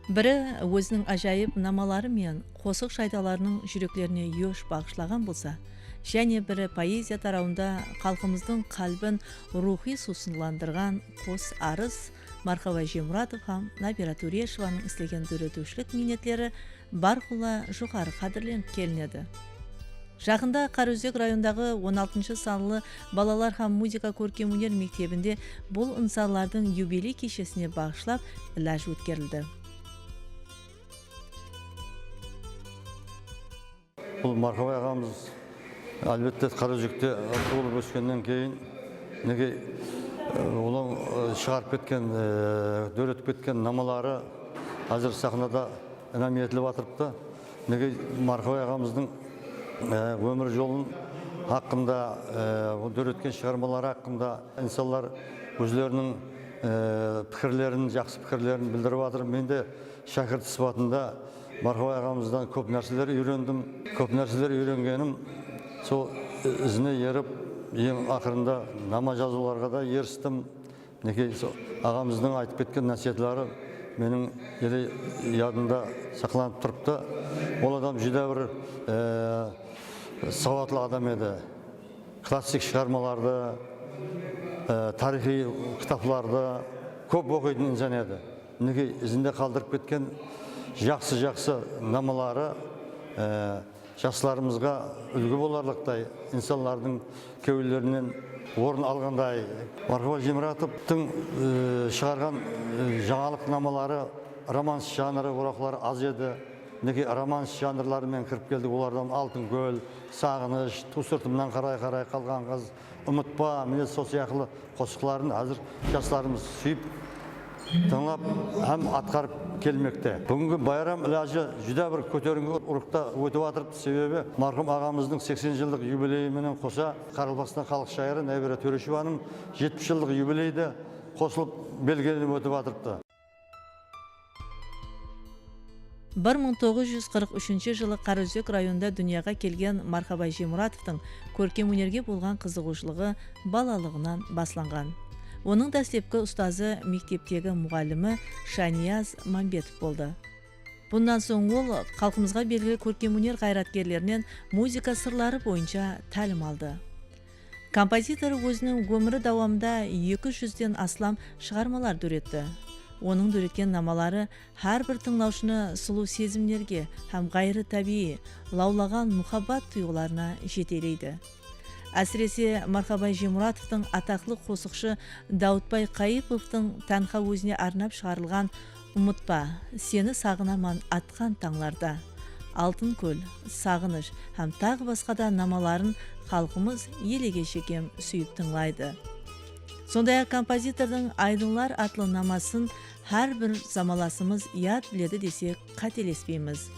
Бірі өзінің ажайып намалары мен қосық шайдаларының жүректеріне еш бағышлаған болса, және бірі поэзия тарауында халқымыздың қалбін рухи сусынландырған қос арыс Мархаба Жемұратов һәм Набира Турешеваның істеген дөретушілік минетлері барқұла жоғары қадірленіп келінеді. Жақында Қараөзек райондағы 16 санлы балалар һәм музыка көркемөнер мектебінде бұл ынсалардың юбилей кешесіне бағышлап ләж өткерілді. Бұл Мархаба ағамыз әлбетте Қараөзекте туылып өскеннен кейін неге оның шығарып кеткен, дөретіп кеткен намалары қазір сахнада інәм етіліп атырыпты. Неге Мархаба ағамыздың өмір жолын хақында, дөреткен шығармалары хақында инсанлар өзлерінің пікірлерін, жақсы пікірлерін білдіріп атыр. Мен де шәкірт сыпатында Мархаба ағамыздан көп нәрселер үйрендім. Көп нәрселер үйренгенім сол ізіне еріп, ең ақырында нама жазуларға да ерістім. Неге ағамыздың айтып кеткен нәсиетлері менің ядында сақланып тұрыпты. Ол адам жүдә бір сауатлы адам еді. Классик шығармаларды, тарихи кітапларды көп оқитын инсан еді. Неге ізінде қалдырып кеткен жақсы намалары жастарымызға үлгі боларлықтай, инсанлардың кеуілерінен орын алғандай. Мархаба Жемұратовтың шығарған жаңалық намалары, романс жанры орақлары аз еді. Неге романс жанрларымен кіріп келдік, олардан Алтын көл, Сағыныш, Ту сыртымнан қарай қалған қыз, Ұмытпа, міне сол сияқты қосықларын әзір жастарымыз сүйіп, тыңлап, һәм атқарып келмекте. Бүгінгі байрам ілажы жүдә бір көтеріңгі ұрықта өтіп атырып, себебі марқұм ағамыздың 80 жылдық юбилейіменен қоса Қарақалпақстан халық шайыры Набира Турешеваның 70 жылдық юбилейді қосылып белгіленіп өтіп атырыпты. 1943 жылы Қараөзек районында дүнияға келген Мархаба Жемұратовтың көркемөнерге болған қызығушылығы балалығынан басланған. Оның дәстепкі ұстазы мектептегі мұғалімі Шанияз Мамбетов болды. Бұндан соң ол халқымызға белгілі көркемөнер қайраткерлерінен музыка сырлары бойынша тәлім алды. Композитор өзінің өмірі давамында 200-ден астам шығармалар дөретті. Оның дөреткен намалары әрбір тыңлаушыны сұлу сезімдерге һәм ғайры табиғи лаулаған мұхаббат тұйғыларына жетелейді. Әсіресе Мархаба Жемұратовтың атақлы қосықшы Даутбай Қайыповтың тәнха өзіне арнап шығарылған «Ұмытпа, сені сағынаман атқан таңларда», «Алтын көл», «Сағыныш» һәм тағы басқада намаларын халқымыз елеге шекем сүйіп тыңлайды. Сондай-ақ композитордың «Айдынлар» атлы намасын әрбір замаласымыз яд біледі десек қателеспейміз.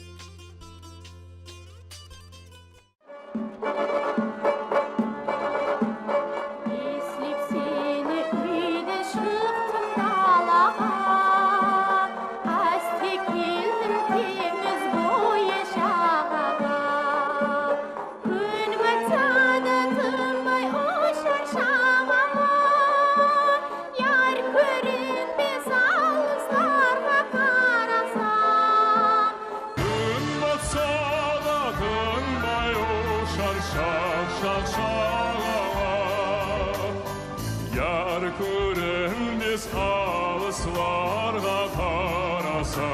Yar көрінбес алысларға қараса.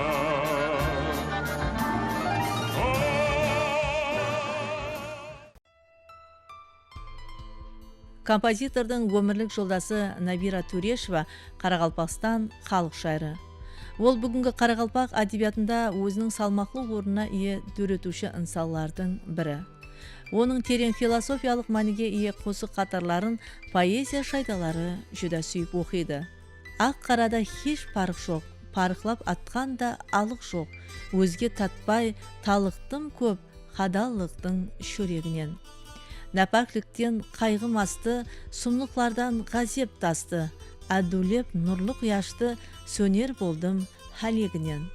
Композитордың өмірлік жолдасы Набира Турешева Қарақалпақстан халық шайыры. Ол бүгінгі Қарақалпақ әдебиетінде өзінің салмақлы орнына ие дөретуші ынсалардың бірі. Оның терең философиялық мәніге ие қосық қатарларын поэзия шайдалары жүдә сүйіп оқиды. Ақ қарада хеш парық жоқ, парықлап атқан да алық жоқ. Өзге татпай талықтым көп хадаллықтың шөрегінен. Нәпәкліктен қайғым асты, сұмлықлардан ғазеп тасты. Әдулеп нұрлы құяшты сөнер болдым хәлегінен.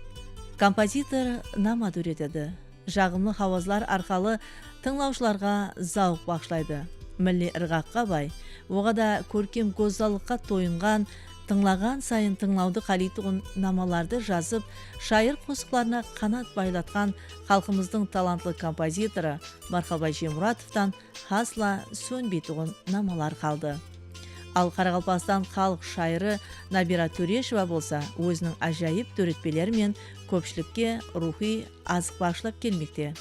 Композитор нама дөретеді. Жағымлы хавазлар арқалы тыңлаушыларға зауқ бақшлайды. Милли ырғаққа бай, оғада көркем гозалыққа тойынған тыңлаган сайын тыңлауды калейтугун намаларды жазып, шайыр косукларына канат байлаткан халкыбыздын талантлы композитору Мархабай Жемуратовдон хасла сөнбейтугун намалар калды. Ал Карагалпастан халк шайыры Набира Төрешева болса, өзүнүн ажайып төрөтпелери менен көпчүлүккө рухий азык башлап келмекте.